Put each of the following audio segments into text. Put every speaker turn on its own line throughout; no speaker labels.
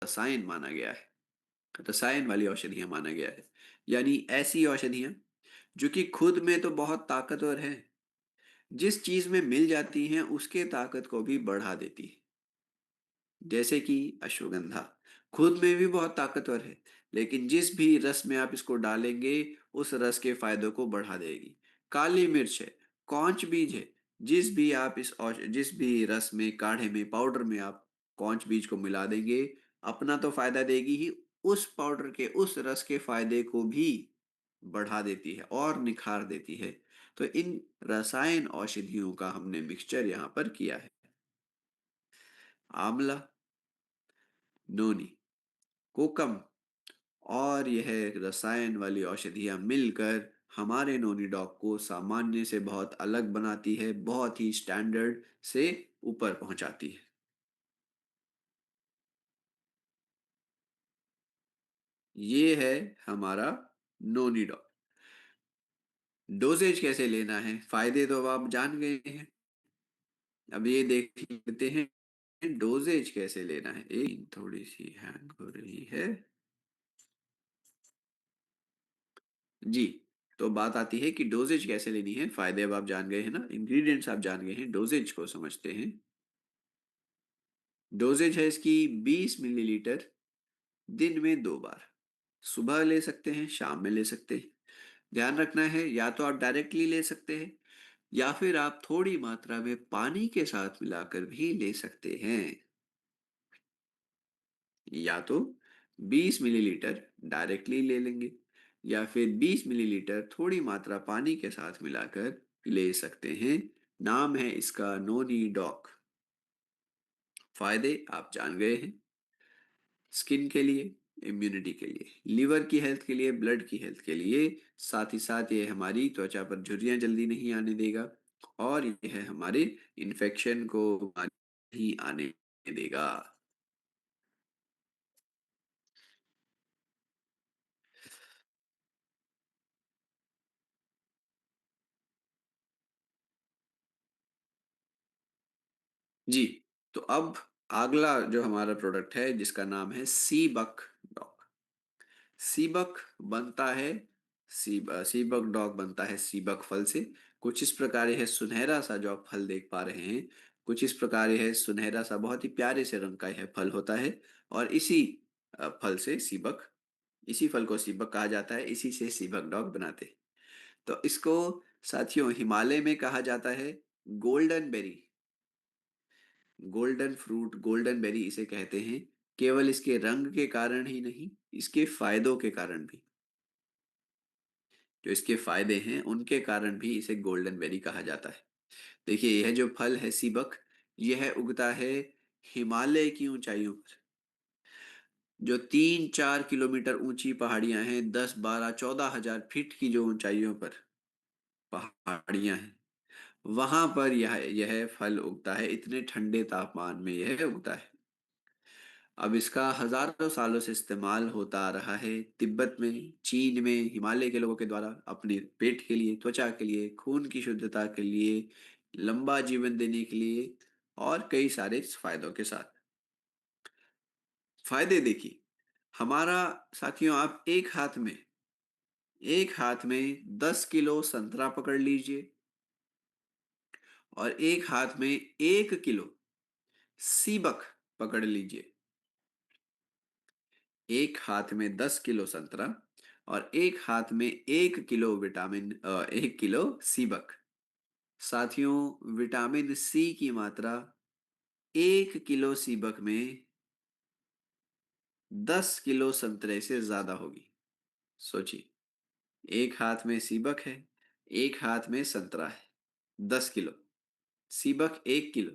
रसायन माना गया है, रसायन वाली औषधियां माना गया है। यानी ऐसी औषधियां जो कि खुद में तो बहुत ताकतवर है, जिस चीज में मिल जाती हैं उसके ताकत को भी बढ़ा देती है। जैसे कि अश्वगंधा खुद में भी बहुत ताकतवर है, लेकिन जिस भी रस में आप इसको डालेंगे उस रस के फायदों को बढ़ा देगी। काली मिर्च है, कौच बीज है, जिस भी रस में, काढ़े में, पाउडर में आप कौच बीज को मिला देंगे, अपना तो फायदा देगी ही, उस पाउडर के, उस रस के फायदे को भी बढ़ा देती है और निखार देती है। तो इन रसायन औषधियों का हमने मिक्सचर यहाँ पर किया है। आंवला, नोनी, कोकम और यह रसायन वाली औषधियां मिलकर हमारे नोनी डॉग को सामान्य से बहुत अलग बनाती है, बहुत ही स्टैंडर्ड से ऊपर पहुंचाती है। ये है हमारा नोनी डॉग। डोजेज कैसे लेना है, फायदे तो अब आप जान गए हैं। अब ये देख लेते हैं डोजेज कैसे लेना है। एक थोड़ी सी हैंग हो रही है जी। तो बात आती है कि डोजेज कैसे लेनी है। फायदे अब आप जान गए हैं ना, इंग्रेडिएंट्स आप जान गए हैं, डोजेज को समझते हैं। डोजेज है इसकी 20 मिलीलीटर, दिन में 2 बार। सुबह ले सकते हैं, शाम में ले सकते हैं। ध्यान रखना है, या तो आप डायरेक्टली ले सकते हैं, या फिर आप थोड़ी मात्रा में पानी के साथ मिलाकर भी ले सकते हैं। या तो 20 मिलीलीटर डायरेक्टली ले लेंगे, या फिर 20 मिलीलीटर थोड़ी मात्रा पानी के साथ मिलाकर ले सकते हैं। नाम है इसका नोनी डॉक। फायदे आप जान गए हैं। स्किन के लिए, इम्यूनिटी के लिए, लिवर की हेल्थ के लिए, ब्लड की हेल्थ के लिए, साथ ही साथ ये हमारी त्वचा पर झुर्रियां जल्दी नहीं आने देगा, और यह हमारे इन्फेक्शन को नहीं आने देगा। जी। तो अब अगला जो हमारा प्रोडक्ट है जिसका नाम है सी बक डॉग। सीबक बनता है, सीबक डॉग बनता है सीबक फल से। कुछ इस प्रकार यह सुनहरा सा जो आप फल देख पा रहे हैं, कुछ इस प्रकार यह सुनहरा सा बहुत ही प्यारे से रंग का यह फल होता है। और इसी फल से सीबक, इसी फल को सीबक कहा जाता है, इसी से सीबक डॉग बनाते हैं। तो इसको साथियों हिमालय में कहा जाता है golden berry. Golden fruit, golden berry इसे कहते हैं, केवल इसके रंग के कारण ही नहीं, इसके फायदों के कारण भी। जो इसके फायदे हैं उनके कारण भी इसे गोल्डन बेरी कहा जाता है। देखिए, यह जो फल है सीबक, यह उगता है हिमालय की ऊंचाइयों पर। जो 3-4 किलोमीटर ऊंची पहाड़ियां हैं, 10-12-14 हजार फीट की जो ऊंचाइयों पर पहाड़ियां हैं, वहां पर यह यह फल उगता है। इतने ठंडे तापमान में यह उगता है। अब इसका हजारों सालों से इस्तेमाल होता आ रहा है, तिब्बत में, चीन में, हिमालय के लोगों के द्वारा अपने पेट के लिए, त्वचा के लिए, खून की शुद्धता के लिए, लंबा जीवन देने के लिए, और कई सारे फायदों के साथ। फायदे देखिए, हमारा साथियों, आप एक हाथ में 10 किलो संतरा पकड़ लीजिए, और एक हाथ में 1 किलो सीबक पकड़ लीजिए। एक हाथ में 10 किलो संतरा, और एक हाथ में 1 किलो 1 किलो सीबक। साथियों, विटामिन सी की मात्रा 1 किलो सीबक में 10 किलो संतरे से ज्यादा होगी। सोचिए, एक हाथ में सीबक है, एक हाथ में संतरा है, 10 किलो, सीबक 1 किलो,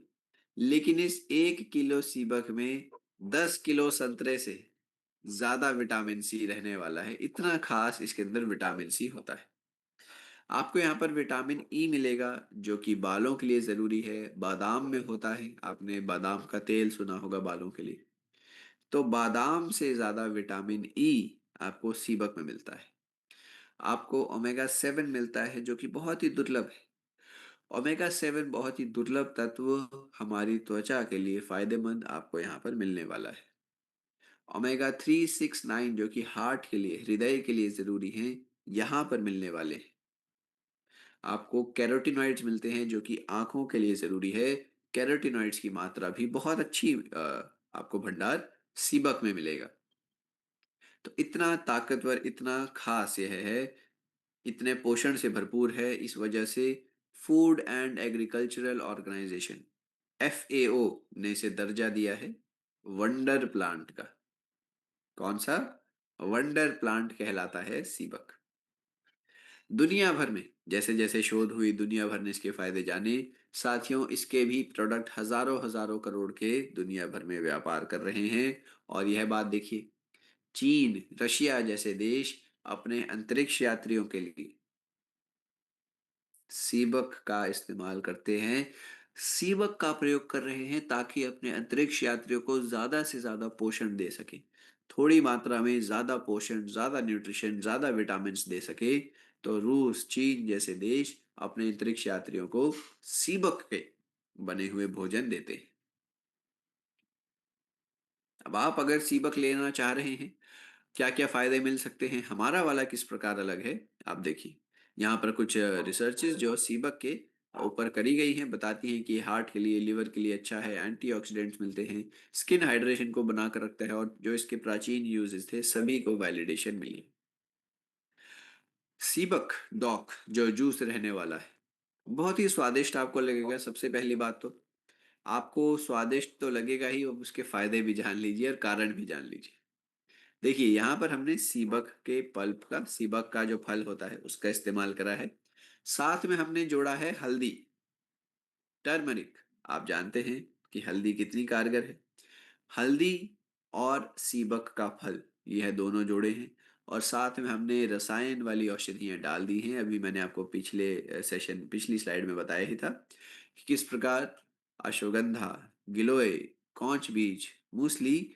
लेकिन इस 1 किलो सीबक में 10 किलो संतरे से ज्यादा विटामिन सी रहने वाला है। इतना खास इसके अंदर विटामिन सी होता है। आपको यहाँ पर विटामिन ई मिलेगा, जो कि बालों के लिए जरूरी है। बादाम में होता है, आपने बादाम का तेल सुना होगा बालों के लिए। तो बादाम से ज्यादा विटामिन ई आपको सीबक में मिलता है। आपको ओमेगा 7 मिलता है, जो कि बहुत ही दुर्लभ है। ओमेगा 7 बहुत ही दुर्लभ तत्व हमारी त्वचा के लिए फायदेमंद आपको यहाँ पर मिलने वाला है। ओमेगा 3, 6, 9 जो कि हार्ट के लिए, हृदय के लिए जरूरी हैं, यहाँ पर मिलने वाले हैं। आपको कैरोटीनॉइड्स मिलते हैं जो कि आंखों के लिए जरूरी है। कैरोटीनॉइड्स की मात्रा भी बहुत अच्छी आपको भंडार सीबक में मिलेगा। तो इतना ताकतवर, इतना खास यह है, इतने पोषण से भरपूर है, इस वजह से food and agricultural organisation FAO ने इसे दर्जा दिया है वंडर प्लांट का। कौन सा? वंडर प्लांट कहलाता है सीबक। दुनिया भर में जैसे जैसे शोध हुई, दुनिया भर ने इसके फायदे जाने। साथियों, इसके भी प्रोडक्ट हजारों हजारों करोड़ के दुनिया भर में व्यापार कर रहे हैं। और यह बात देखिए, चीन, रशिया जैसे देश अपने अंतरिक्ष यात्रियों के लिए सीबक का इस्तेमाल करते हैं, सीबक का प्रयोग कर रहे हैं ताकि अपने अंतरिक्ष यात्रियों को ज्यादा से ज्यादा पोषण दे सके, थोड़ी मात्रा में ज्यादा पोषण, ज्यादा न्यूट्रिशन, ज्यादा विटामिन्स दे सके। तो रूस, चीन जैसे देश अपने अंतरिक्ष यात्रियों को सीबक के बने हुए भोजन देते हैं। अब आप अगर सीबक लेना चाह रहे हैं, क्या क्या फायदे मिल सकते हैं, हमारा वाला किस प्रकार अलग है, आप देखिए। यहाँ पर कुछ रिसर्चेस जो सीबक के ऊपर करी गई हैं बताती हैं कि हार्ट के लिए, लिवर के लिए अच्छा है, एंटीऑक्सीडेंट्स मिलते हैं, स्किन हाइड्रेशन को बनाकर रखता है, और जो इसके प्राचीन यूजेस थे सभी को वैलिडेशन मिली। सीबक डॉक जो जूस रहने वाला है, बहुत ही स्वादिष्ट आपको लगेगा। सबसे पहली बात तो आपको स्वादिष्ट तो लगेगा ही, अब उसके फायदे भी जान लीजिए और कारण भी जान लीजिए। देखिए, यहाँ पर हमने सीबक के पल्प का, सीबक का जो फल होता है उसका इस्तेमाल करा है। साथ में हमने जोड़ा है हल्दी, टर्मरिक। आप जानते हैं कि हल्दी कितनी कारगर है। हल्दी और सीबक का फल, यह दोनों जोड़े हैं। और साथ में हमने रसायन वाली औषधियां डाल दी हैं। अभी मैंने आपको पिछले सेशन, पिछली स्लाइड में बताया ही था कि किस प्रकार अश्वगंधा, गिलोय, कौच बीज, मूसली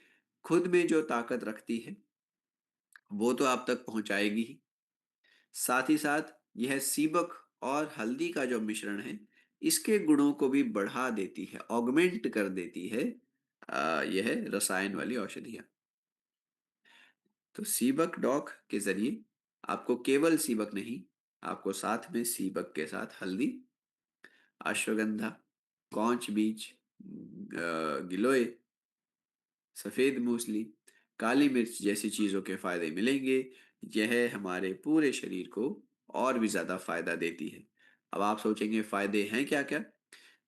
खुद में जो ताकत रखती है वो तो आप तक पहुंचाएगी ही, साथ ही साथ यह सीबक और हल्दी का जो मिश्रण है इसके गुणों को भी बढ़ा देती है, ऑगमेंट कर देती है यह रसायन वाली औषधियां। तो सीबक डॉक के जरिए आपको केवल सीबक नहीं, आपको साथ में सीबक के साथ हल्दी, अश्वगंधा, कौच बीज, गिलोय, सफेद मूसली, काली मिर्च जैसी चीजों के फायदे मिलेंगे। यह हमारे पूरे शरीर को और भी ज्यादा फायदा देती है। अब आप सोचेंगे फायदे हैं क्या क्या,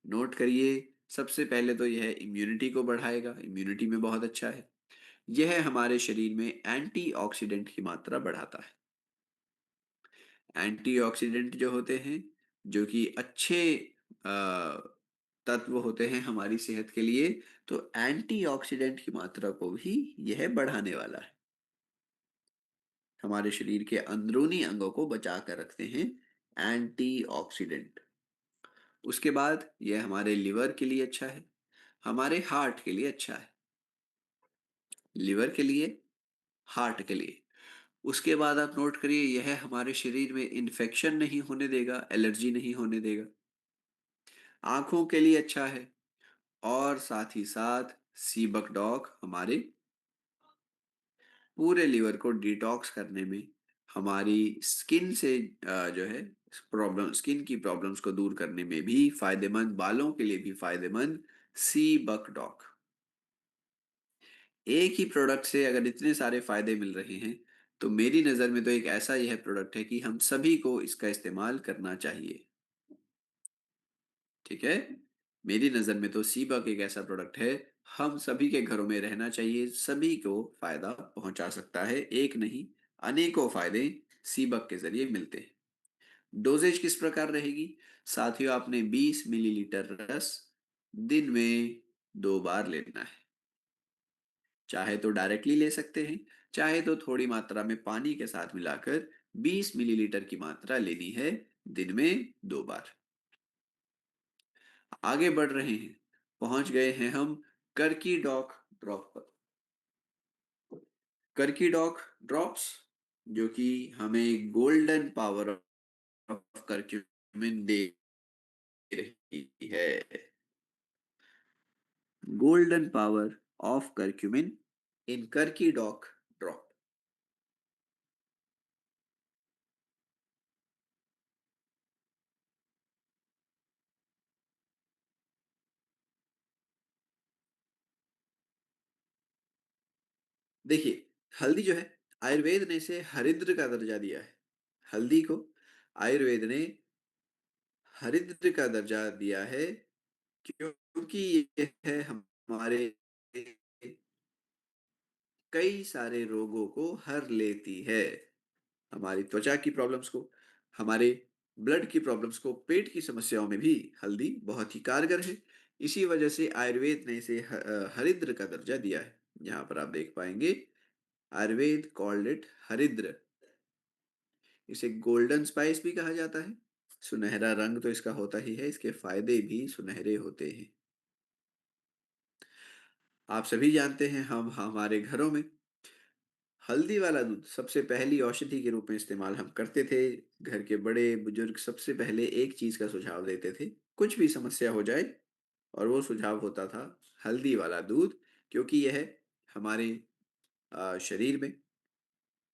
नोट करिए। सबसे पहले तो यह इम्यूनिटी को बढ़ाएगा, इम्यूनिटी में बहुत अच्छा है। यह हमारे शरीर में एंटीऑक्सीडेंट की मात्रा बढ़ाता है। एंटीऑक्सीडेंट जो होते हैं, जो कि अच्छे तत्व होते हैं हमारी सेहत के लिए, तो एंटीऑक्सीडेंट की मात्रा को भी यह बढ़ाने वाला है। हमारे शरीर के अंदरूनी अंगों को बचा कर रखते हैं एंटीऑक्सीडेंट। उसके बाद यह हमारे लिवर के लिए अच्छा है, हमारे हार्ट के लिए अच्छा है। लिवर के लिए, हार्ट के लिए। उसके बाद आप नोट करिए, यह हमारे शरीर में इन्फेक्शन नहीं होने देगा, एलर्जी नहीं होने देगा। आंखों के लिए अच्छा है। और साथ ही साथ सीबक डॉग हमारे पूरे लिवर को डिटॉक्स करने में, हमारी स्किन से जो है प्रॉब्लम, स्किन की प्रॉब्लम्स को दूर करने में भी फायदेमंद, बालों के लिए भी फायदेमंद सीबक डॉग। एक ही प्रोडक्ट से अगर इतने सारे फायदे मिल रहे हैं, तो मेरी नज़र में तो एक ऐसा यह प्रोडक्ट है कि हम सभी को इसका इस्तेमाल करना चाहिए। ठीक है, मेरी नज़र में तो सीबक एक ऐसा प्रोडक्ट है, हम सभी के घरों में रहना चाहिए, सभी को फायदा पहुंचा सकता है। एक नहीं, अनेकों फायदे सीबक के जरिए मिलते हैं। डोजेज किस प्रकार रहेगी? साथियों, आपने 20 मिलीलीटर रस दिन में 2 बार लेना है। चाहे तो डायरेक्टली ले सकते हैं, चाहे तो थोड़ी मात्रा में पानी के साथ मिलाकर 20 मिलीलीटर की मात्रा लेनी है दिन में 2 बार। आगे बढ़ रहे हैं, पहुंच गए हैं हम कर्की डॉक ड्रॉप पर। कर्की डॉक ड्रॉप्स जो कि हमें गोल्डन पावर ऑफ कर्क्यूमिन दे रही है। Golden power of curcumin in Curki Doc drop. देखिए, हल्दी जो है, आयुर्वेद ने इसे हरिद्र का दर्जा दिया है। हल्दी को आयुर्वेद ने हरिद्र का दर्जा दिया है क्योंकि ये है हमारे कई सारे रोगों को हर लेती है। हमारी त्वचा की प्रॉब्लम्स को, हमारे ब्लड की प्रॉब्लम्स को, पेट की समस्याओं में भी हल्दी बहुत ही कारगर है। इसी वजह से आयुर्वेद ने इसे हरिद्र का दर्जा दिया है। यहाँ पर आप देख पाएंगे, आयुर्वेद कॉल्ड इट हरिद्र। इसे गोल्डन स्पाइस भी कहा जाता है। सुनहरा रंग तो इसका होता ही है, इसके फायदे भी सुनहरे होते हैं। आप सभी जानते हैं, हम हमारे घरों में हल्दी वाला दूध सबसे पहली औषधि के रूप में इस्तेमाल हम करते थे। घर के बड़े बुजुर्ग सबसे पहले एक चीज का सुझाव देते थे, कुछ भी समस्या हो जाए, और वो सुझाव होता था हल्दी वाला दूध। क्योंकि यह हमारे शरीर में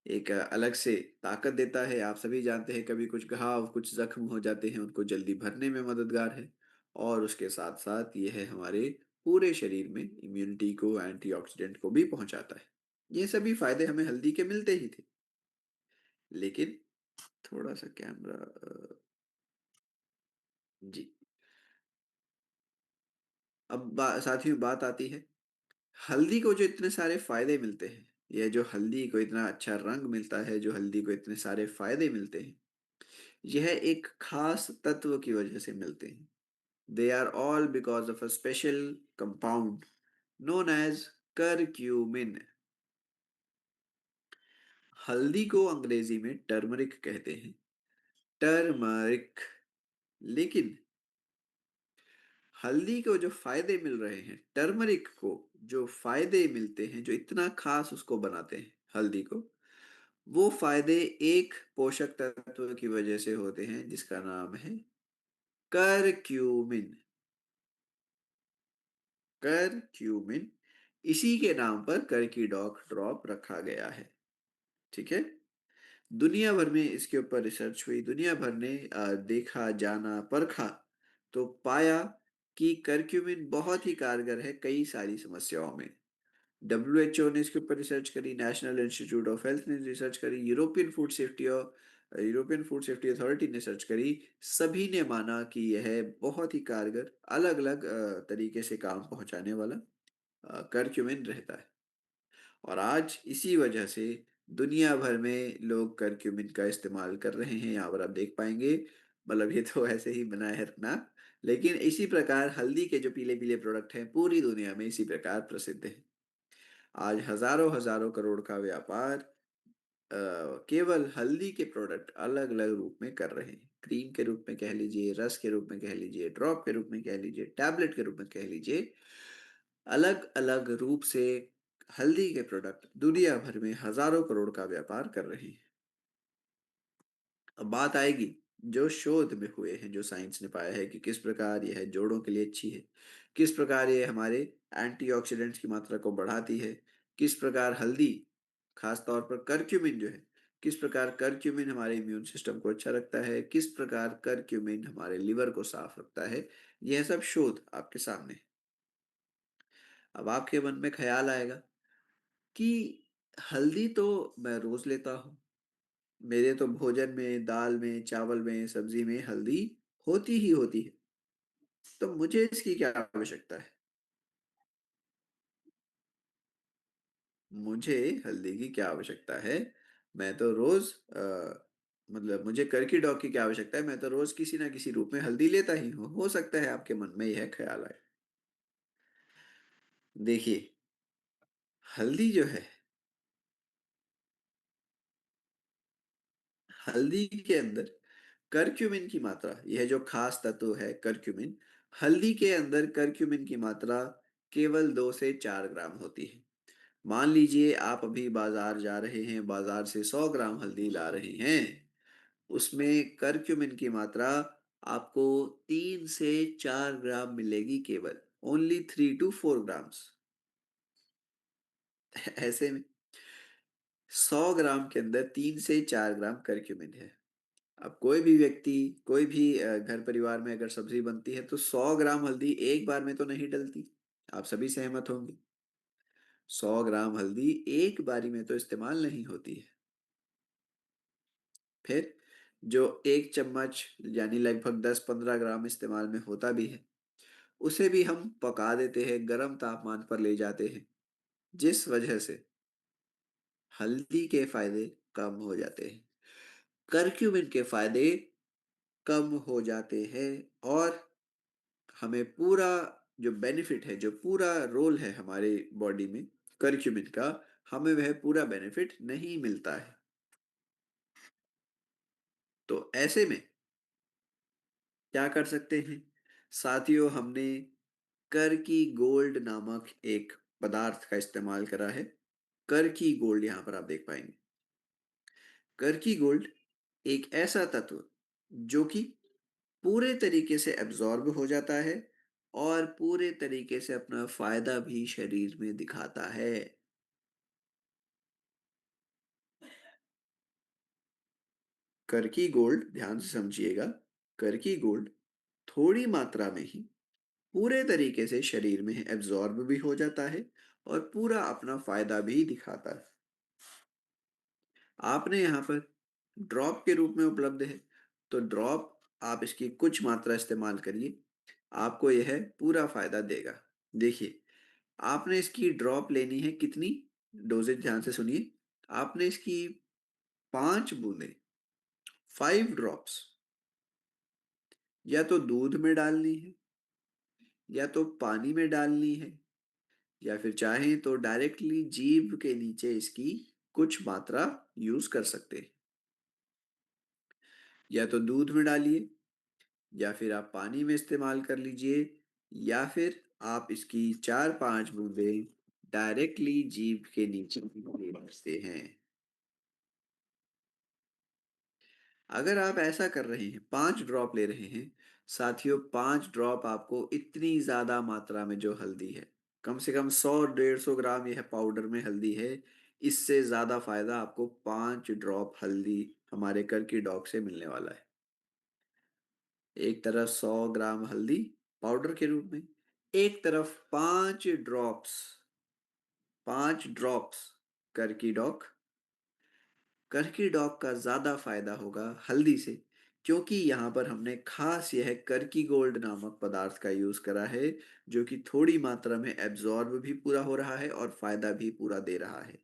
एक अलग से ताकत देता है। आप सभी जानते हैं, कभी कुछ घाव, कुछ जख्म हो जाते हैं, उनको जल्दी भरने में मददगार है। और उसके साथ साथ यह हमारे पूरे शरीर में इम्यूनिटी को, एंटीऑक्सीडेंट को भी पहुंचाता है। ये सभी फायदे हमें हल्दी के मिलते ही थे। लेकिन थोड़ा सा कैमरा, जी, अब साथियों बात आती है, हल्दी को जो इतने सारे फायदे मिलते हैं, यह जो हल्दी को इतना अच्छा रंग मिलता है, जो हल्दी को इतने सारे फायदे मिलते हैं, यह एक खास तत्व की वजह से मिलते हैं। They are all because of a special compound known as curcumin. हल्दी को अंग्रेजी में टर्मरिक कहते हैं, टर्मरिक। लेकिन हल्दी को जो फायदे मिल रहे हैं, टर्मरिक को जो फायदे मिलते हैं, जो इतना खास उसको बनाते हैं हल्दी को, वो फायदे एक पोषक तत्व की वजह से होते हैं जिसका नाम है करक्यूमिन। करक्यूमिन, इसी के नाम पर कर की डॉक ड्रॉप रखा गया है। ठीक है। दुनिया भर में इसके ऊपर रिसर्च हुई, दुनिया भर ने देखा, जाना, परखा, तो पाया कि करक्यूमिन बहुत ही कारगर है कई सारी समस्याओं में। डब्ल्यूएचओ ने इसके ऊपर रिसर्च करी, नेशनल इंस्टीट्यूट ऑफ हेल्थ ने रिसर्च करी, यूरोपियन फूड सेफ्टी अथॉरिटी ने सर्च करी। सभी ने माना कि यह बहुत ही कारगर, अलग अलग तरीके से काम पहुंचाने वाला करक्यूमिन रहता है। और आज इसी वजह से दुनिया भर में लोग करक्यूमिन का इस्तेमाल कर रहे हैं। यहाँ पर आप देख पाएंगे, मतलब ये तो ऐसे ही बना है रखना, लेकिन इसी प्रकार हल्दी के जो पीले पीले प्रोडक्ट हैं पूरी दुनिया में इसी प्रकार प्रसिद्ध है। आज हजारों हजारों करोड़ का व्यापार केवल हल्दी के प्रोडक्ट अलग अलग रूप में कर रहे हैं। क्रीम के रूप में कह लीजिए, रस के रूप में कह लीजिए, ड्रॉप के रूप में कह लीजिए, टैबलेट के रूप में कह लीजिए, अलग अलग रूप से हल्दी के प्रोडक्ट दुनिया भर में हजारों करोड़ का व्यापार कर रहे हैं। अब बात आएगी जो शोध में हुए हैं, जो साइंस ने पाया है कि किस प्रकार यह जोड़ों के लिए अच्छी है, किस प्रकार ये हमारे एंटीऑक्सीडेंट्स की मात्रा को बढ़ाती है, किस प्रकार हल्दी, खास तौर पर करक्यूमिन जो है, किस प्रकार करक्यूमिन हमारे इम्यून सिस्टम को अच्छा रखता है, किस प्रकार करक्यूमिन हमारे लिवर को साफ रखता है। यह सब शोध आपके सामने है। अब आपके मन में ख्याल आएगा कि हल्दी तो मैं रोज लेता हूँ, मेरे तो भोजन में, दाल में, चावल में, सब्जी में हल्दी होती ही होती है, तो मुझे इसकी क्या आवश्यकता है? मुझे हल्दी की क्या आवश्यकता है? मैं तो रोज मतलब मुझे कर की डॉग की क्या आवश्यकता है? मैं तो रोज किसी ना किसी रूप में हल्दी लेता ही हूँ। हो सकता है आपके मन में यह ख्याल आए। देखिए, हल्दी जो है, हल्दी के अंदर करक्यूमिन की मात्रा, यह जो खास तत्व है करक्यूमिन, हल्दी के अंदर करक्यूमिन की मात्रा केवल 2 से 4 ग्राम होती है। मान लीजिए आप अभी बाजार जा रहे हैं, बाजार से 100 ग्राम हल्दी ला रहे हैं, उसमें करक्यूमिन की मात्रा आपको 3 से 4 ग्राम मिलेगी केवल, ओनली 3 to 4 ग्राम्स। ऐसे में 100 ग्राम के अंदर 3 से 4 ग्राम करक्यूमिन है। अब कोई भी व्यक्ति, कोई भी घर परिवार में अगर सब्जी बनती है तो 100 ग्राम हल्दी एक बार में तो नहीं डलती। आप सभी सहमत होंगे। 100 ग्राम हल्दी एक बारी में तो इस्तेमाल नहीं होती है। फिर जो 1 चम्मच यानी लगभग 10-15 ग्राम इस्तेमाल में होता भी है, उसे भी हम पका देते हैं, गर्म तापमान पर ले जाते हैं, जिस वजह से हल्दी के फायदे कम हो जाते हैं, करक्यूमिन के फायदे कम हो जाते हैं और हमें पूरा जो बेनिफिट है, जो पूरा रोल है हमारे बॉडी में करक्यूमिन का, हमें वह पूरा बेनिफिट नहीं मिलता है। तो ऐसे में क्या कर सकते हैं? साथियों, हमने कर की गोल्ड नामक एक पदार्थ का इस्तेमाल करा है। कर की गोल्ड यहाँ पर आप देख पाएंगे। कर की गोल्ड एक ऐसा तत्व जो कि पूरे तरीके से एब्जॉर्ब हो जाता है और पूरे तरीके से अपना फायदा भी शरीर में दिखाता है। कर की गोल्ड ध्यान से समझिएगा। कर की गोल्ड थोड़ी मात्रा में ही पूरे तरीके से शरीर में एब्जॉर्ब भी हो जाता है और पूरा अपना फायदा भी दिखाता है। आपने यहाँ पर ड्रॉप के रूप में उपलब्ध है, तो ड्रॉप आप इसकी कुछ मात्रा इस्तेमाल करिए, आपको यह पूरा फायदा देगा। देखिए, आपने इसकी ड्रॉप लेनी है कितनी? डोजेज ध्यान से सुनिए। आपने इसकी 5 बूंदें, 5 ड्रॉप्स या तो दूध में डालनी है, या तो पानी में डालनी है, या फिर चाहें तो डायरेक्टली जीभ के नीचे इसकी कुछ मात्रा यूज कर सकते हैं। या तो दूध में डालिए, या फिर आप पानी में इस्तेमाल कर लीजिए, या फिर आप इसकी 4-5 बूंदें डायरेक्टली जीभ के नीचे ले सकते हैं। अगर आप ऐसा कर रहे हैं, 5 ड्रॉप ले रहे हैं, साथियों 5 ड्रॉप आपको इतनी ज्यादा मात्रा में जो हल्दी है, कम से कम 100-150 ग्राम यह पाउडर में हल्दी है, इससे ज्यादा फायदा आपको 5 ड्रॉप हल्दी हमारे कर की डॉग से मिलने वाला है। एक तरफ 100 ग्राम हल्दी पाउडर के रूप में, एक तरफ 5 ड्रॉप्स करकी डॉग। करकी डॉग का ज्यादा फायदा होगा हल्दी से, क्योंकि यहाँ पर हमने खास यह करकी गोल्ड नामक पदार्थ का यूज करा है, जो कि थोड़ी मात्रा में एब्जॉर्ब भी पूरा हो रहा है और फायदा भी पूरा दे रहा है।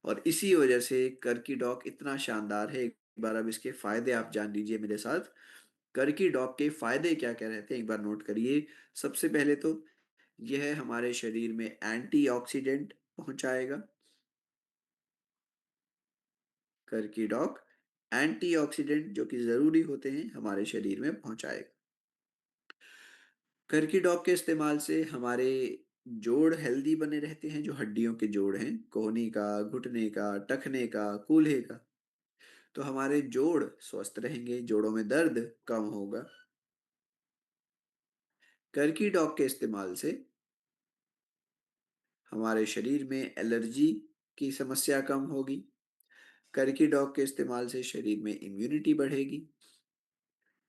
और इसी वजह से करकी डॉग इतना शानदार है। एक बार अब इसके फायदे आप जान लीजिए मेरे साथ। करकी डॉग के फायदे क्या क्या रहते हैं, एक बार नोट करिए। सबसे पहले तो यह हमारे शरीर में एंटीऑक्सीडेंट पहुंचाएगा। करकी डॉग एंटीऑक्सीडेंट जो कि जरूरी होते हैं हमारे शरीर में पहुंचाएगा। करकी डॉग के इस्तेमाल से हमारे जोड़ हेल्दी बने रहते हैं, जो हड्डियों के जोड़ हैं, कोहनी का, घुटने का, टखने का, कूल्हे का। तो हमारे जोड़ स्वस्थ रहेंगे, जोड़ों में दर्द कम होगा। करकी डॉग के इस्तेमाल से हमारे शरीर में एलर्जी की समस्या कम होगी। करकी डॉग के इस्तेमाल से शरीर में इम्यूनिटी बढ़ेगी।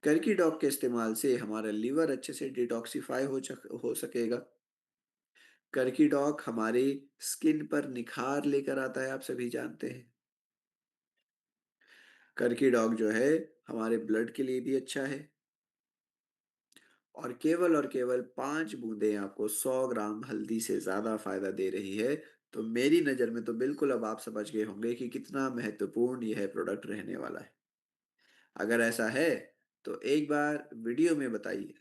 करकी डॉग के इस्तेमाल से हमारा लिवर अच्छे से डिटॉक्सिफाई हो सकेगा। करकी डॉग हमारे स्किन पर निखार लेकर आता है, आप सभी जानते हैं। करकी डॉग जो है हमारे ब्लड के लिए भी अच्छा है। और केवल 5 बूंदें आपको 100 ग्राम हल्दी से ज्यादा फायदा दे रही है। तो मेरी नजर में तो बिल्कुल अब आप समझ गए होंगे कि कितना महत्वपूर्ण यह प्रोडक्ट रहने वाला है। अगर ऐसा है तो एक बार वीडियो में बताइए।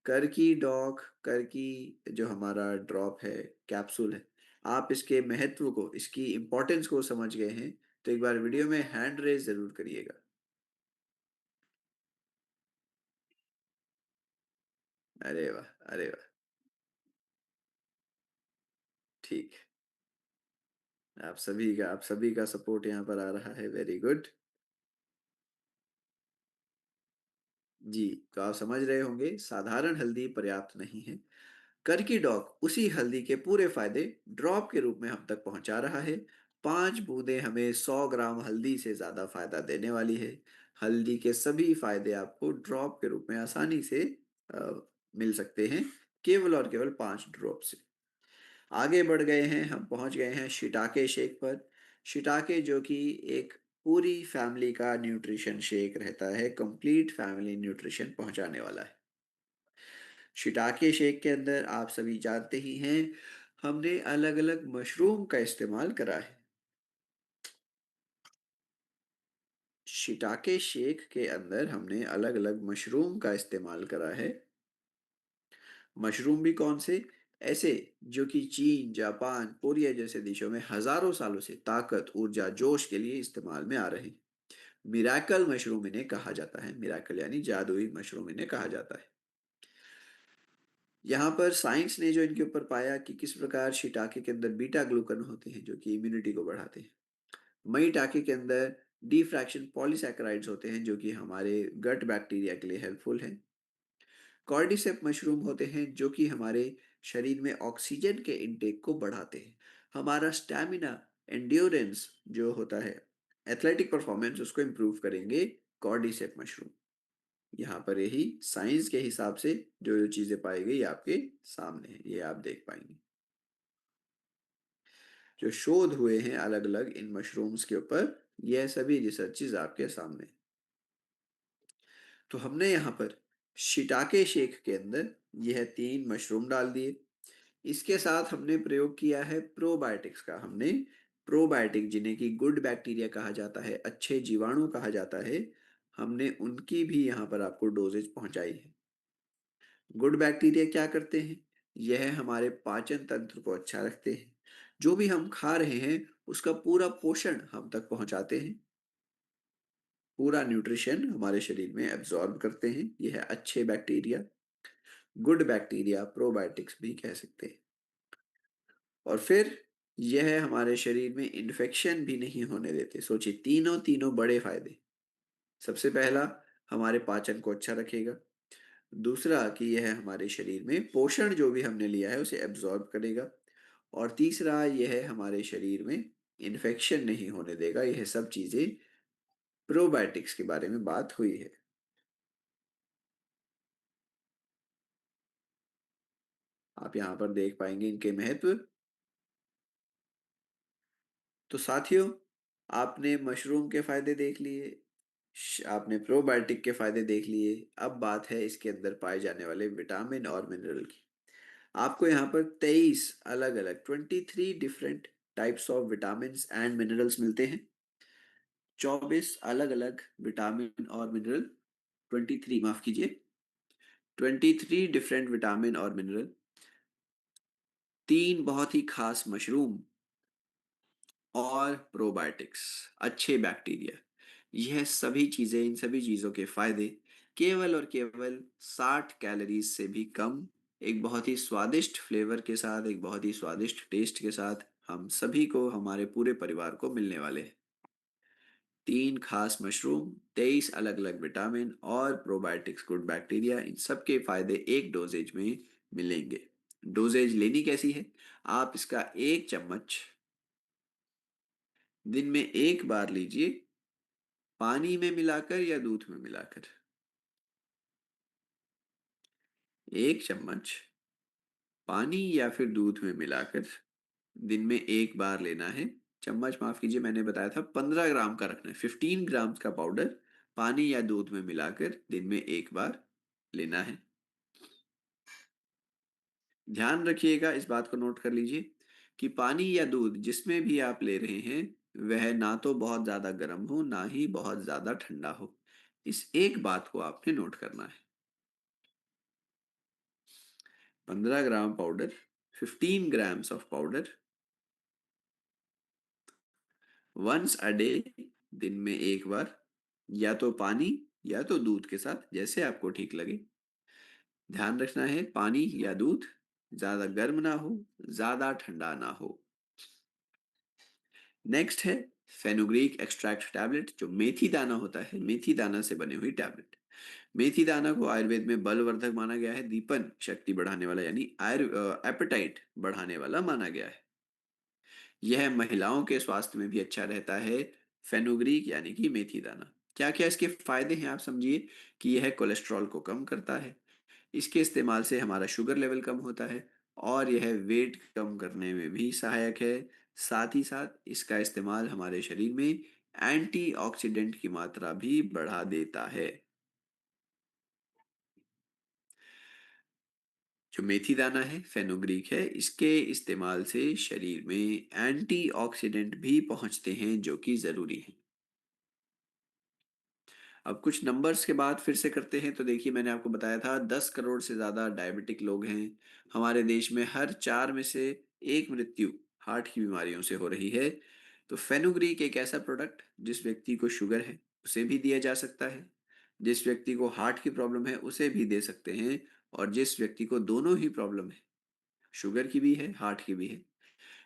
कर की डॉग, कर की जो हमारा ड्रॉप है, कैप्सूल है, आप इसके महत्व को, इसकी इंपॉर्टेंस को समझ गए हैं तो एक बार वीडियो में हैंड रेज जरूर करिएगा। अरे वाह, अरे वाह। ठीक है, आप सभी का सपोर्ट यहाँ पर आ रहा है, वेरी गुड। जी, तो आप समझ रहे होंगे साधारण हल्दी पर्याप्त नहीं है। करकी डॉग उसी हल्दी के पूरे फायदे ड्रॉप के रूप में हम तक पहुंचा रहा है। 5 बूंदें हमें 100 ग्राम हल्दी से ज्यादा फायदा देने वाली है। हल्दी के सभी फायदे आपको ड्रॉप के रूप में आसानी से मिल सकते हैं, केवल और केवल 5 ड्रॉप से। आगे बढ़ गए हैं, हम पहुंच गए हैं शिटाके शेक पर। शिटाके जो कि एक पूरी फैमिली का न्यूट्रिशन शेक रहता है, कंप्लीट फैमिली न्यूट्रिशन पहुंचाने वाला है। शिटाके शेक के अंदर आप सभी जानते ही हैं, हमने अलग अलग मशरूम का इस्तेमाल करा है। शिटाके शेक के अंदर हमने अलग अलग मशरूम का इस्तेमाल करा है। मशरूम भी कौन से? ऐसे जो कि चीन, जापान, कोरिया जैसे देशों में हजारों सालों से ताकत, ऊर्जा, जोश के लिए इस्तेमाल में आ रहे हैं। मिराकल मशरूम इन्हें कहा जाता है, मिराकल यानी जादुई मशरूम इन्हें कहा जाता है। यहाँ पर साइंस ने जो इनके ऊपर पाया कि किस प्रकार शिटाके के अंदर बीटा ग्लूकन होते हैं जो कि इम्यूनिटी को बढ़ाते हैं। मई टाके के अंदर डिफ्रैक्शन पॉलीसैकेराइड्स होते हैं जो कि हमारे गट बैक्टीरिया के लिए हेल्पफुल हैं। कॉर्डिसेप मशरूम होते हैं जो कि हमारे शरीर में ऑक्सीजन के इनटेक को बढ़ाते हैं। हमारा स्टैमिना, एंड्योरेंस जो होता है, एथलेटिक परफॉर्मेंस, उसको इम्प्रूव करेंगे कॉर्डिसेप मशरूम। यहाँ पर यही साइंस के हिसाब से जो जो चीजें पाई गई आपके सामने है, ये आप देख पाएंगे। जो शोध हुए हैं अलग अलग इन मशरूम्स के ऊपर, यह सभी रिसर्चेज आपके सामने। तो हमने यहाँ पर शिटाके शेक के अंदर यह 3 मशरूम डाल दिए। इसके साथ हमने प्रयोग किया है प्रोबायोटिक्स का। हमने प्रोबायोटिक, जिन्हें कि गुड बैक्टीरिया कहा जाता है, अच्छे जीवाणु कहा जाता है, हमने उनकी भी यहाँ पर आपको डोजेज पहुंचाई है। गुड बैक्टीरिया क्या करते हैं? यह हमारे पाचन तंत्र को अच्छा रखते हैं। जो भी हम खा रहे हैं उसका पूरा पोषण हम तक पहुंचाते हैं, पूरा न्यूट्रिशन हमारे शरीर में एब्जॉर्ब करते हैं। यह है अच्छे बैक्टीरिया, गुड बैक्टीरिया, प्रोबायोटिक्स भी कह सकते हैं। और फिर यह हमारे शरीर में इन्फेक्शन भी नहीं होने देते। सोचिए, तीनों तीनों बड़े फायदे। सबसे पहला, हमारे पाचन को अच्छा रखेगा। दूसरा कि यह हमारे शरीर में पोषण जो भी हमने लिया है उसे एब्जॉर्ब करेगा। और तीसरा, यह हमारे शरीर में इन्फेक्शन नहीं होने देगा। यह सब चीजें प्रोबायोटिक्स के बारे में बात हुई है। आप यहाँ पर देख पाएंगे इनके महत्व। तो साथियों, आपने मशरूम के फायदे देख लिए, आपने प्रोबायोटिक के फायदे देख लिए। अब बात है इसके अंदर पाए जाने वाले विटामिन और मिनरल की। आपको यहाँ पर 23 अलग अलग 23 different types of vitamin and minerals मिलते हैं। 24 अलग अलग विटामिन और मिनरल, 23 माफ कीजिए, 23 डिफरेंट विटामिन और मिनरल, 3 बहुत ही खास मशरूम और प्रोबायोटिक्स, अच्छे बैक्टीरिया। यह सभी चीजें, इन सभी चीजों के फायदे केवल और केवल 60 कैलोरीज से भी कम, एक बहुत ही स्वादिष्ट फ्लेवर के साथ, एक बहुत ही स्वादिष्ट टेस्ट के साथ हम सभी को, हमारे पूरे परिवार को मिलने वाले हैं। 3 खास मशरूम, 23 अलग अलग विटामिन और प्रोबायोटिक्स, गुड बैक्टीरिया, इन सब के फायदे एक डोजेज में मिलेंगे। डोजेज लेनी कैसी है? आप इसका 1 चम्मच दिन में एक बार लीजिए, पानी में मिलाकर या दूध में मिलाकर। 1 चम्मच पानी या फिर दूध में मिलाकर दिन में एक बार लेना है। चम्मच माफ कीजिए, मैंने बताया था 15 ग्राम का रखना है। 15 ग्राम का पाउडर पानी या दूध में मिलाकर दिन में एक बार लेना है। ध्यान रखिएगा, इस बात को नोट कर लीजिए कि पानी या दूध जिसमें भी आप ले रहे हैं, वह ना तो बहुत ज्यादा गर्म हो, ना ही बहुत ज्यादा ठंडा हो। इस एक बात को आपने नोट करना है। 15 gram powder, 15 grams of powder, once a day, दिन में एक बार, या तो पानी या तो दूध के साथ, जैसे आपको ठीक लगे। ध्यान रखना है, पानी या दूध ज्यादा गर्म ना हो, ज्यादा ठंडा ना हो। नेक्स्ट है फेनुग्रीक एक्सट्रैक्ट टैबलेट, जो मेथी दाना होता है, मेथी दाना से बनी हुई टैबलेट। मेथी दाना को आयुर्वेद में बलवर्धक माना गया है, दीपन शक्ति बढ़ाने वाला यानी एपेटाइट बढ़ाने वाला माना गया है। यह महिलाओं के स्वास्थ्य में भी अच्छा रहता है। फेनुग्रीक यानी कि मेथी दाना, क्या क्या इसके फायदे हैं आप समझिए। कि यह कोलेस्ट्रॉल को कम करता है, इसके इस्तेमाल से हमारा शुगर लेवल कम होता है, और यह वेट कम करने में भी सहायक है। साथ ही साथ इसका इस्तेमाल हमारे शरीर में एंटीऑक्सीडेंट की मात्रा भी बढ़ा देता है। जो मेथी दाना है फेनुग्रीक है, इसके इस्तेमाल से शरीर में एंटीऑक्सीडेंट भी पहुंचते हैं जो कि जरूरी है। अब कुछ नंबर्स के बाद फिर से करते हैं, तो देखिए मैंने आपको बताया था 10 करोड़ से ज्यादा डायबिटिक लोग हैं हमारे देश में, हर 4 में से एक मृत्यु हार्ट की बीमारियों से हो रही है। तो फेनुग्रीक एक ऐसा प्रोडक्ट जिस व्यक्ति को शुगर है उसे भी दिया जा सकता है, जिस व्यक्ति को हार्ट की प्रॉब्लम है उसे भी दे सकते हैं, और जिस व्यक्ति को दोनों ही प्रॉब्लम है, शुगर की भी है हार्ट की भी है,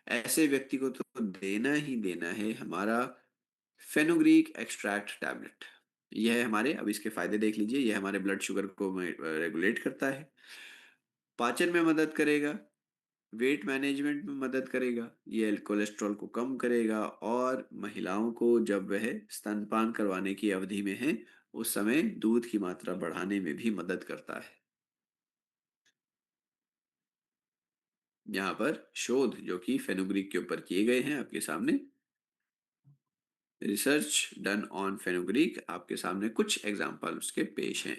ऐसे व्यक्ति को तो देना ही देना है हमारा फेनुग्रीक एक्सट्रैक्ट टैबलेट। यह है हमारे, अब इसके फायदे देख लीजिए। यह हमारे ब्लड शुगर को रेगुलेट करता है, पाचन में मदद करेगा, वेट मैनेजमेंट में मदद करेगा, ये कोलेस्ट्रॉल को कम करेगा, और महिलाओं को जब वह स्तनपान करवाने की अवधि में है उस समय दूध की मात्रा बढ़ाने में भी मदद करता है। यहाँ पर शोध जो कि फेनुग्रीक के ऊपर किए गए हैं आपके सामने, रिसर्च डन ऑन फेनुग्रीक, आपके सामने कुछ एग्जाम्पल उसके पेश हैं।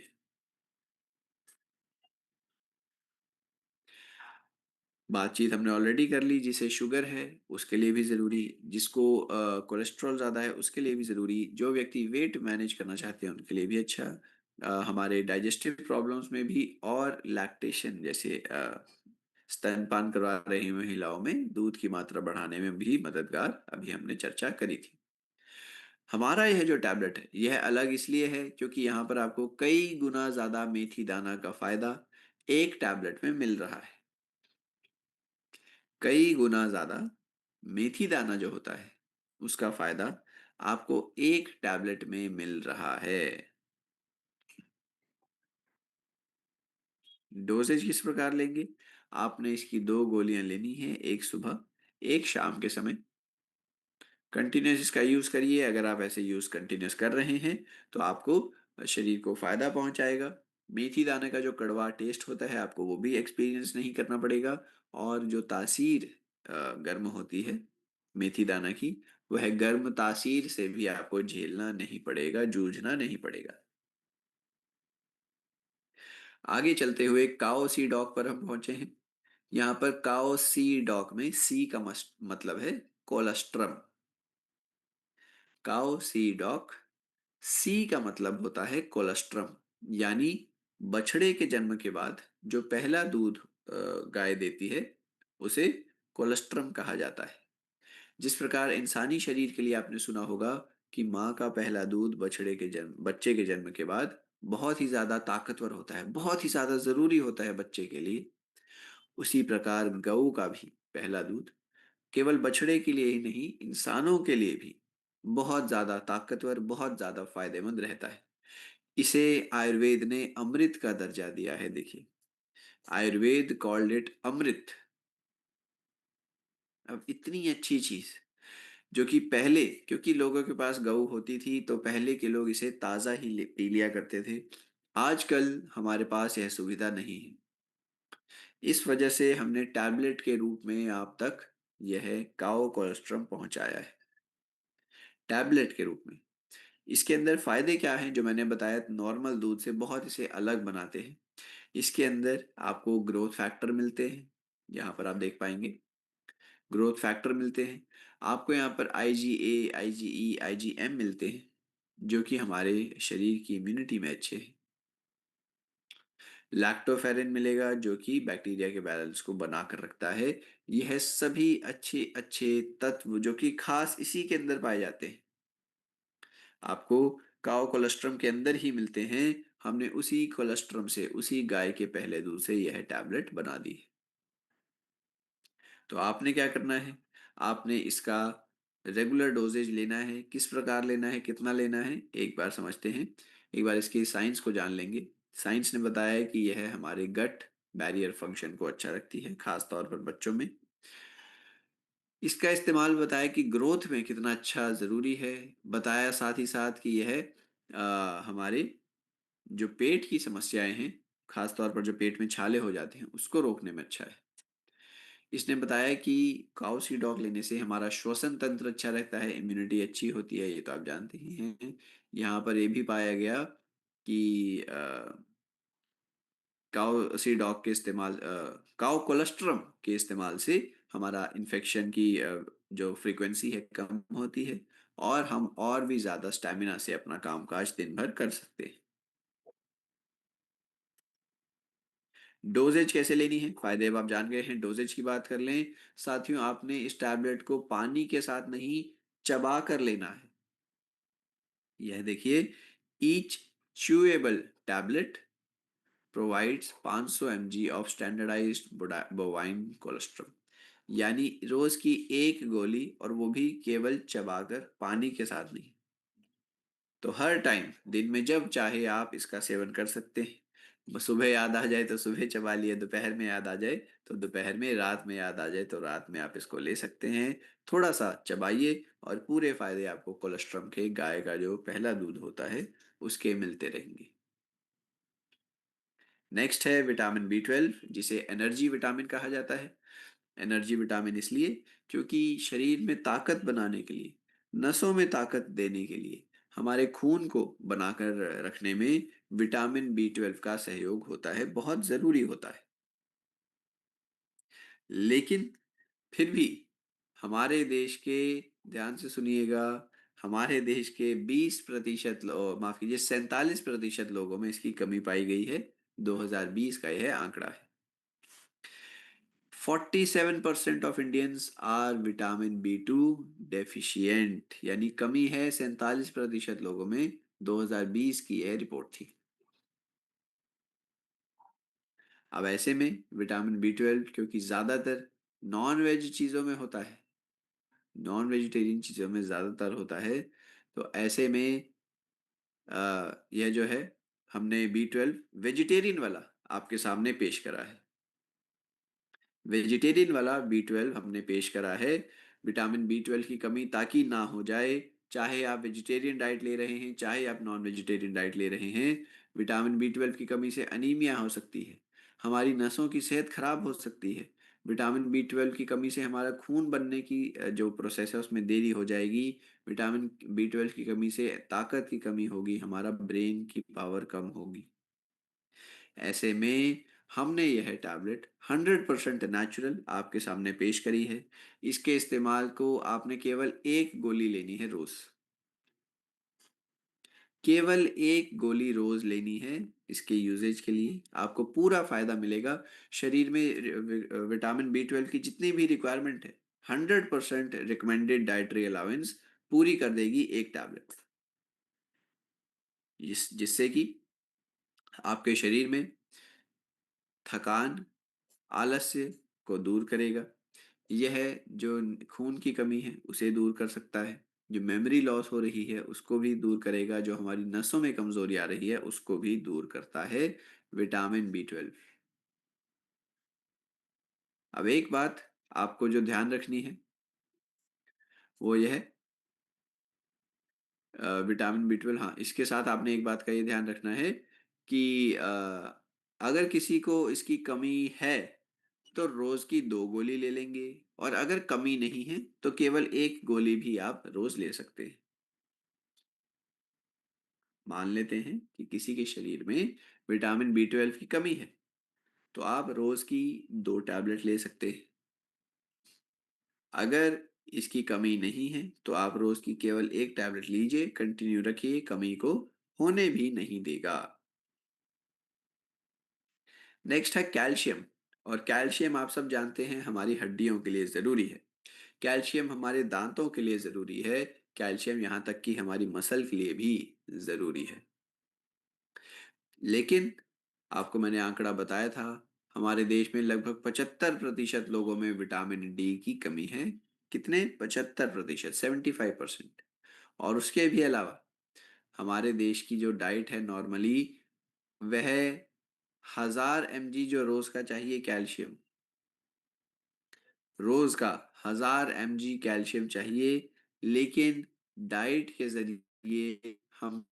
बातचीत हमने ऑलरेडी कर ली, जिसे शुगर है उसके लिए भी ज़रूरी, जिसको कोलेस्ट्रॉल ज़्यादा है उसके लिए भी ज़रूरी, जो व्यक्ति वेट मैनेज करना चाहते हैं उनके लिए भी अच्छा, हमारे डाइजेस्टिव प्रॉब्लम्स में भी, और लैक्टेशन जैसे स्तनपान करवा रही महिलाओं में दूध की मात्रा बढ़ाने में भी मददगार, अभी हमने चर्चा करी थी। हमारा यह जो टैबलेट है यह अलग इसलिए है क्योंकि यहाँ पर आपको कई गुना ज़्यादा मेथी दाना का फायदा एक टैबलेट में मिल रहा है। कई गुना ज्यादा मेथी दाना जो होता है उसका फायदा आपको एक टैबलेट में मिल रहा है। डोसेज किस प्रकार लेंगे? आपने इसकी 2 गोलियां लेनी है, एक सुबह एक शाम के समय। कंटिन्यूस इसका यूज करिए, अगर आप ऐसे यूज कंटिन्यूस कर रहे हैं तो आपको शरीर को फायदा पहुंचाएगा। मेथी दाने का जो कड़वा टेस्ट होता है आपको वो भी एक्सपीरियंस नहीं करना पड़ेगा, और जो तासीर गर्म होती है मेथी दाना की, वह गर्म तासीर से भी आपको झेलना नहीं पड़ेगा, जूझना नहीं पड़ेगा। आगे चलते हुए काओ सी डॉक पर हम पहुंचे हैं। यहाँ पर काओ सी डॉक में सी का मतलब है कोलेस्ट्रम। काओ सी डॉक, सी का मतलब होता है कोलेस्ट्रम, यानी बछड़े के जन्म के बाद जो पहला दूध गाय देती है उसे कोलेस्ट्रम कहा जाता है। जिस प्रकार इंसानी शरीर के लिए आपने सुना होगा कि माँ का पहला दूध बच्चे के जन्म के बाद बहुत ही ज्यादा ताकतवर होता है, बहुत ही ज्यादा जरूरी होता है बच्चे के लिए, उसी प्रकार गऊ का भी पहला दूध केवल बछड़े के लिए ही नहीं, इंसानों के लिए भी बहुत ज्यादा ताकतवर, बहुत ज्यादा फायदेमंद रहता है। इसे आयुर्वेद ने अमृत का दर्जा दिया है। देखिए, आयुर्वेद कॉल्ड इट अमृत। अब इतनी अच्छी चीज जो कि पहले, क्योंकि लोगों के पास गऊ होती थी तो पहले के लोग इसे ताजा ही पी लिया करते थे, आजकल हमारे पास यह सुविधा नहीं है। इस वजह से हमने टैबलेट के रूप में आप तक यह काओ कोलेस्ट्रम पहुंचाया है, टैबलेट के रूप में। इसके अंदर फायदे क्या हैं जो मैंने बताया, नॉर्मल दूध से बहुत इसे अलग बनाते हैं। इसके अंदर आपको ग्रोथ फैक्टर मिलते हैं, यहाँ पर आप देख पाएंगे ग्रोथ फैक्टर मिलते हैं। आपको यहाँ पर IgA, IgE, IgM मिलते हैं जो कि हमारे शरीर की इम्यूनिटी में अच्छे हैं। लैक्टोफेरिन मिलेगा जो कि बैक्टीरिया के बैलेंस को बना कर रखता है। यह सभी अच्छे अच्छे तत्व जो कि खास इसी के अंदर पाए जाते हैं आपको काओ कोलेस्ट्रम के अंदर ही मिलते हैं। हमने उसी कोलेस्ट्रम से, उसी गाय के पहले दूध से यह टैबलेट बना दी है। तो आपने क्या करना है, आपने इसका रेगुलर डोजेज लेना है। किस प्रकार लेना है, कितना लेना है, एक बार समझते हैं। एक बार इसकी साइंस को जान लेंगे। साइंस ने बताया है कि यह हमारे गट बैरियर फंक्शन को अच्छा रखती है, खास तौर पर बच्चों में। इसका इस्तेमाल बताया कि ग्रोथ में कितना अच्छा ज़रूरी है। बताया साथ ही साथ कि यह हमारे जो पेट की समस्याएं हैं, खास तौर पर जो पेट में छाले हो जाते हैं, उसको रोकने में अच्छा है। इसने बताया कि काउ सी डॉग लेने से हमारा श्वसन तंत्र अच्छा रहता है, इम्यूनिटी अच्छी होती है, ये तो आप जानते ही हैं। यहाँ पर ये भी पाया गया कि काउ सी डॉग के इस्तेमाल, काउ कोलेस्ट्रम के इस्तेमाल से हमारा इन्फेक्शन की जो फ्रीक्वेंसी है कम होती है, और हम और भी ज़्यादा स्टैमिना से अपना कामकाज दिन भर कर सकते हैं। डोजेज कैसे लेनी है, फायदे अब आप जान गए हैं, डोजेज की बात कर लें। साथियों, आपने इस टैबलेट को पानी के साथ नहीं, चबा कर लेना है। यह देखिए, each chewable tablet provides 500 mg of standardised bovine cholesterol. यानी रोज की एक गोली, और वो भी केवल चबाकर, पानी के साथ नहीं। तो हर टाइम, दिन में जब चाहे आप इसका सेवन कर सकते हैं। सुबह याद आ जाए तो सुबह चबा लिए, दोपहर में याद आ जाए तो दोपहर में, रात में याद आ जाए तो रात में आप इसको ले सकते हैं। थोड़ा सा चबाइए और पूरे फायदे आपको कोलेस्ट्रॉल के, गाय का जो पहला दूध होता है, उसके मिलते रहेंगे। नेक्स्ट है विटामिन B12, जिसे एनर्जी विटामिन कहा जाता है। एनर्जी विटामिन इसलिए क्योंकि शरीर में ताकत बनाने के लिए, नसों में ताकत देने के लिए, हमारे खून को बनाकर रखने में विटामिन B12 का सहयोग होता है, बहुत जरूरी होता है। लेकिन फिर भी हमारे देश के, ध्यान से सुनिएगा, हमारे देश के 20% लोग, माफ कीजिए, 47% लोगों में इसकी कमी पाई गई है। 2020 का यह आंकड़ा है। 47% of Indians are vitamin B2 deficient, यानी कमी है 47% लोगों में। 2020 की यह रिपोर्ट थी। अब ऐसे में विटामिन B12, क्योंकि ज्यादातर नॉन वेज चीजों में होता है, नॉन वेजिटेरियन चीजों में ज्यादातर होता है, तो ऐसे में यह जो है, हमने B12 वेजिटेरियन वाला आपके सामने पेश करा है। वेजिटेरियन वाला B12 हमने पेश करा है। विटामिन B12 की कमी ताकि ना हो जाए, चाहे आप वेजिटेरियन डाइट ले रहे हैं, चाहे आप नॉन वेजिटेरियन डाइट ले रहे हैं, विटामिन B12 की कमी से अनीमिया हो सकती है, हमारी नसों की सेहत खराब हो सकती है। विटामिन B12 की कमी से हमारा खून बनने की जो प्रोसेस है उसमें देरी हो जाएगी। विटामिन B12 की कमी से ताकत की कमी होगी, हमारा ब्रेन की पावर कम होगी। ऐसे में हमने यह टैबलेट 100% नेचुरल आपके सामने पेश करी है। इसके इस्तेमाल को आपने केवल एक गोली लेनी है रोज, केवल एक गोली रोज लेनी है। इसके यूजेज के लिए आपको पूरा फायदा मिलेगा। शरीर में विटामिन B12 की जितनी भी रिक्वायरमेंट है, 100% रिकमेंडेड डाइटरी अलाउंस पूरी कर देगी एक टैबलेट, जिससे कि आपके शरीर में थकान, आलस्य को दूर करेगा। यह जो खून की कमी है उसे दूर कर सकता है, जो मेमोरी लॉस हो रही है उसको भी दूर करेगा, जो हमारी नसों में कमजोरी आ रही है उसको भी दूर करता है विटामिन B12। अब एक बात आपको जो ध्यान रखनी है, वो यह विटामिन B12, हाँ, इसके साथ आपने एक बात का ये ध्यान रखना है कि अगर किसी को इसकी कमी है तो रोज की 2 गोली ले लेंगे, और अगर कमी नहीं है तो केवल एक गोली भी आप रोज ले सकते हैं। मान लेते हैं कि किसी के शरीर में विटामिन B12 की कमी है, तो आप रोज की 2 टैबलेट ले सकते हैं। अगर इसकी कमी नहीं है तो आप रोज की केवल एक टैबलेट लीजिए, कंटिन्यू रखिए, कमी को होने भी नहीं देगा। नेक्स्ट है कैल्शियम। और कैल्शियम आप सब जानते हैं हमारी हड्डियों के लिए जरूरी है। कैल्शियम हमारे दांतों के लिए जरूरी है। कैल्शियम यहाँ तक कि हमारी मसल के लिए भी जरूरी है। लेकिन आपको मैंने आंकड़ा बताया था, हमारे देश में लगभग 75% लोगों में विटामिन D की कमी है। कितने? 75%, 75%। और उसके भी अलावा हमारे देश की जो डाइट है नॉर्मली, वह 1000 mg जो रोज का चाहिए कैल्शियम, रोज का 1000 mg कैल्शियम चाहिए, लेकिन डाइट के जरिए हम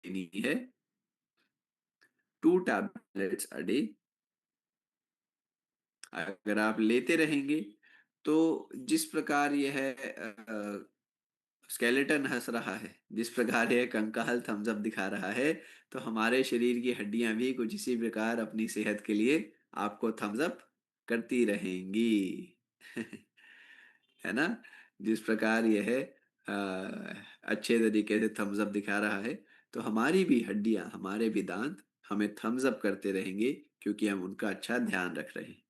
लेनी है 2 टैबलेट्स अ डे। अगर आप लेते रहेंगे तो जिस प्रकार यह स्केलेटन हंस रहा है, जिस प्रकार यह कंकाल थम्स अप दिखा रहा है, तो हमारे शरीर की हड्डियां भी कुछ इसी प्रकार अपनी सेहत के लिए आपको थम्स अप करती रहेंगी। है ना? जिस प्रकार यह अच्छे तरीके से थम्स अप दिखा रहा है, तो हमारी भी हड्डियां, हमारे भी दांत हमें थम्स अप करते रहेंगे, क्योंकि हम उनका अच्छा ध्यान रख रहे हैं।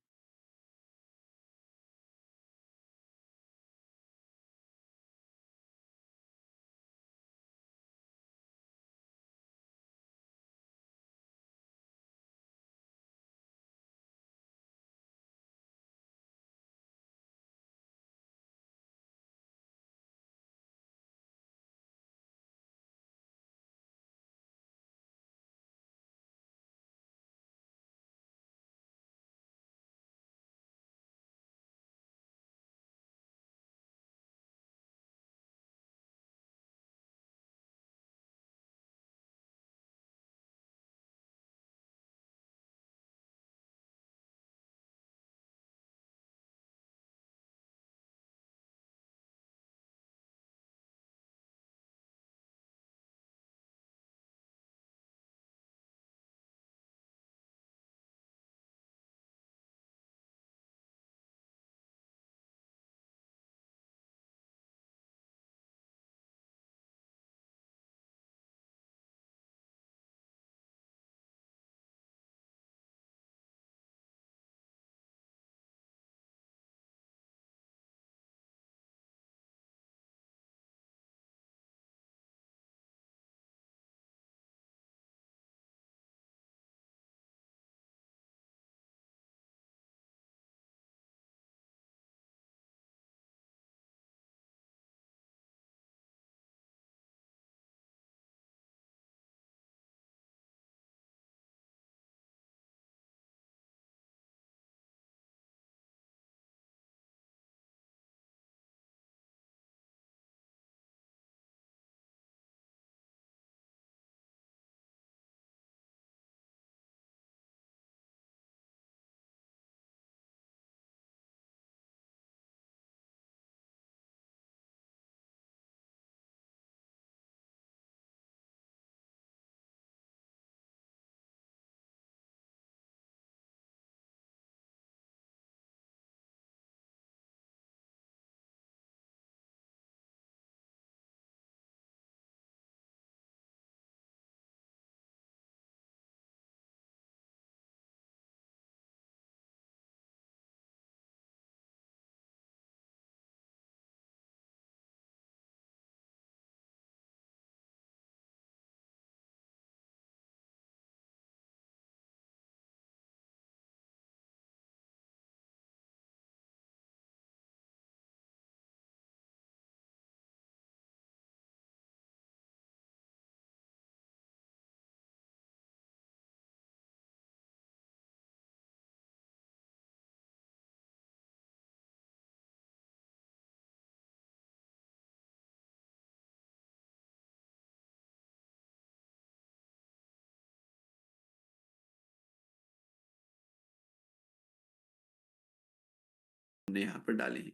हमने यहाँ पर डाले हैं।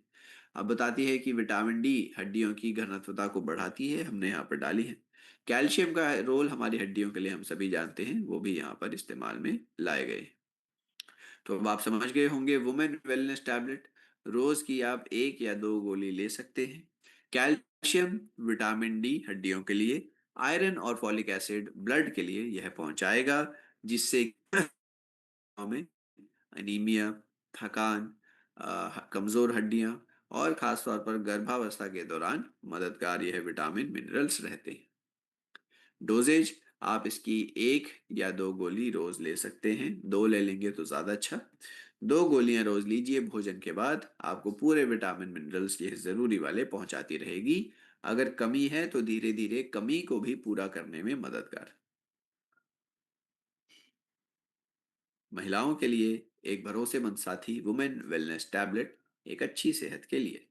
अब बताती है कि विटामिन डी हड्डियों की घनत्वता को बढ़ाती है, हमने यहाँ पर डाली है। कैल्शियम का रोल हमारी हड्डियों के लिए हम सभी जानते हैं, वो भी यहाँ पर इस्तेमाल में लाए गए। तो अब आप समझ गए होंगे वुमेन वेलनेस टैबलेट। रोज की आप एक या दो गोली ले सकते हैं। कैल्शियम, विटामिन डी हड्डियों के लिए, आयरन और फॉलिक एसिड ब्लड के लिए यह पहुंचाएगा, जिससे में अनीमिया, थकान, कमजोर हड्डियां और खासतौर पर गर्भावस्था के दौरान मददगार यह विटामिन मिनरल्स रहते हैं। डोजेज, आप इसकी एक या दो गोली रोज ले सकते हैं, दो ले लेंगे तो ज्यादा अच्छा। दो गोलियां रोज लीजिए, भोजन के बाद आपको पूरे विटामिन मिनरल्स ये जरूरी वाले पहुंचाती रहेगी। अगर कमी है तो धीरे धीरे कमी को भी पूरा करने में मददगार। महिलाओं के लिए एक भरोसेमंद साथी वुमेन वेलनेस टैबलेट, एक अच्छी सेहत के लिए।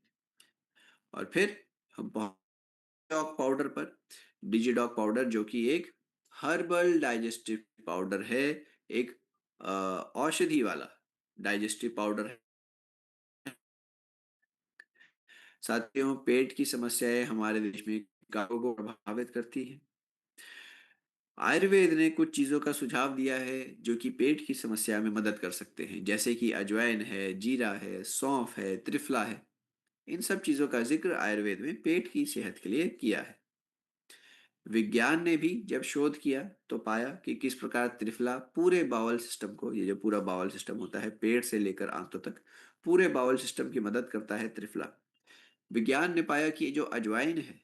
और फिर हम डॉग पाउडर पर। डिजीडॉग पाउडर जो कि एक हर्बल डाइजेस्टिव पाउडर है, एक औषधि वाला डाइजेस्टिव पाउडर है। साथियों, पेट की समस्याएं हमारे देश में काफी को प्रभावित करती है। आयुर्वेद ने कुछ चीजों का सुझाव दिया है जो कि पेट की समस्या में मदद कर सकते हैं, जैसे कि अजवाइन है, जीरा है, सौंफ है, त्रिफला है। इन सब चीजों का जिक्र आयुर्वेद में पेट की सेहत के लिए किया है। विज्ञान ने भी जब शोध किया तो पाया कि किस प्रकार त्रिफला पूरे बाउल सिस्टम को, ये जो पूरा बाउल सिस्टम होता है पेट से लेकर आंतों तक, पूरे बाउल सिस्टम की मदद करता है त्रिफला। विज्ञान ने पाया कि जो अजवाइन है,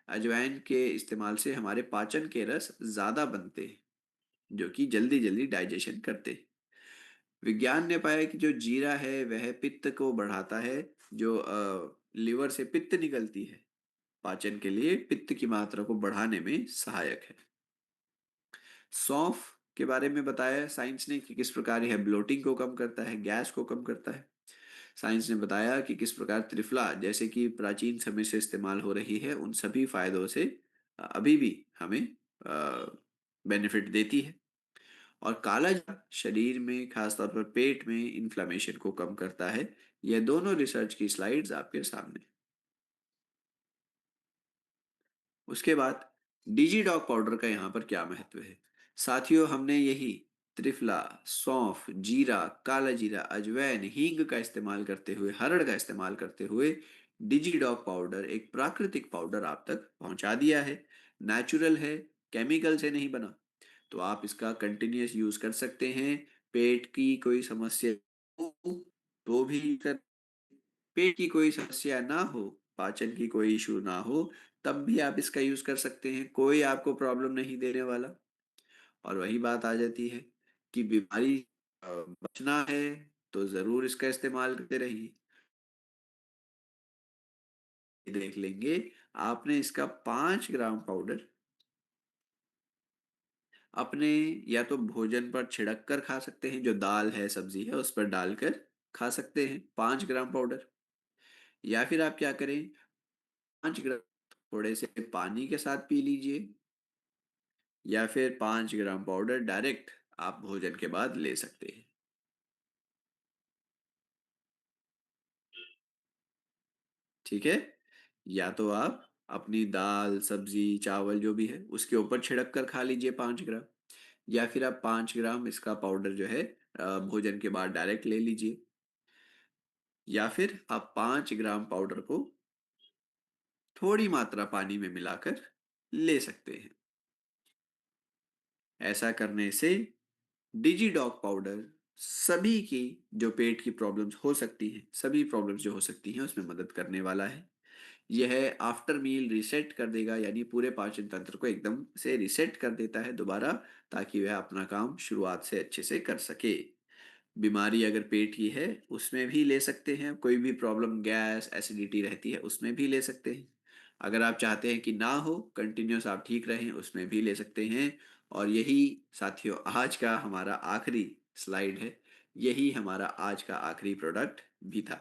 अजवाइन के इस्तेमाल से हमारे पाचन के रस ज्यादा बनते हैं, जो कि जल्दी जल्दी डाइजेशन करते हैं। विज्ञान ने पाया कि जो जीरा है वह पित्त को बढ़ाता है, जो लिवर से पित्त निकलती है, पाचन के लिए पित्त की मात्रा को बढ़ाने में सहायक है। सौंफ के बारे में बताया साइंस ने कि किस प्रकार यह ब्लोटिंग को कम करता है, गैस को कम करता है। साइंस ने बताया कि किस प्रकार त्रिफला जैसे कि प्राचीन समय से इस्तेमाल हो रही है, उन सभी फायदों से अभी भी हमें बेनिफिट देती है। और काला जीरा शरीर में, खासतौर पर पेट में इन्फ्लामेशन को कम करता है। यह दोनों रिसर्च की स्लाइड्स आपके सामने। उसके बाद डिजीडॉक पाउडर का यहाँ पर क्या महत्व है। साथियों, हमने यही त्रिफला, सौंफ, जीरा, काला जीरा, अजवाइन, हींग का इस्तेमाल करते हुए, हरड़ का इस्तेमाल करते हुए डिजीडॉक पाउडर, एक प्राकृतिक पाउडर आप तक पहुंचा दिया है। नेचुरल है, केमिकल से नहीं बना, तो आप इसका कंटिन्यूअस यूज कर सकते हैं। पेट की कोई समस्या हो तो भी कर, पेट की कोई समस्या ना हो, पाचन की कोई इशू ना हो, तब भी आप इसका यूज कर सकते हैं, कोई आपको प्रॉब्लम नहीं देने वाला। और वही बात आ जाती है कि बीमारी बचना है तो जरूर इसका इस्तेमाल करते रहिए। देख लेंगे, आपने इसका 5 ग्राम पाउडर अपने या तो भोजन पर छिड़क कर खा सकते हैं, जो दाल है, सब्जी है, उस पर डालकर खा सकते हैं 5 ग्राम पाउडर। या फिर आप क्या करें, 5 ग्राम थोड़े से पानी के साथ पी लीजिए। या फिर 5 ग्राम पाउडर डायरेक्ट आप भोजन के बाद ले सकते हैं। ठीक है। या तो आप अपनी दाल, सब्जी, चावल जो भी है उसके ऊपर छिड़क कर खा लीजिए 5 ग्राम। या फिर आप 5 ग्राम इसका पाउडर जो है भोजन के बाद डायरेक्ट ले लीजिए। या फिर आप 5 ग्राम पाउडर को थोड़ी मात्रा पानी में मिलाकर ले सकते हैं। ऐसा करने से डिजीडॉक पाउडर सभी की जो पेट की प्रॉब्लम्स हो सकती हैं, सभी प्रॉब्लम्स जो हो सकती हैं उसमें मदद करने वाला है। यह आफ्टर मील रिसेट कर देगा, यानी पूरे पाचन तंत्र को एकदम से रिसेट कर देता है दोबारा, ताकि वह अपना काम शुरुआत से अच्छे से कर सके। बीमारी अगर पेट की है उसमें भी ले सकते हैं, कोई भी प्रॉब्लम, गैस, एसिडिटी रहती है उसमें भी ले सकते हैं। अगर आप चाहते हैं कि ना हो, कंटिन्यूस आप ठीक रहें, उसमें भी ले सकते हैं। और यही साथियों आज का हमारा आखिरी स्लाइड है, यही हमारा आज का आखिरी प्रोडक्ट भी था।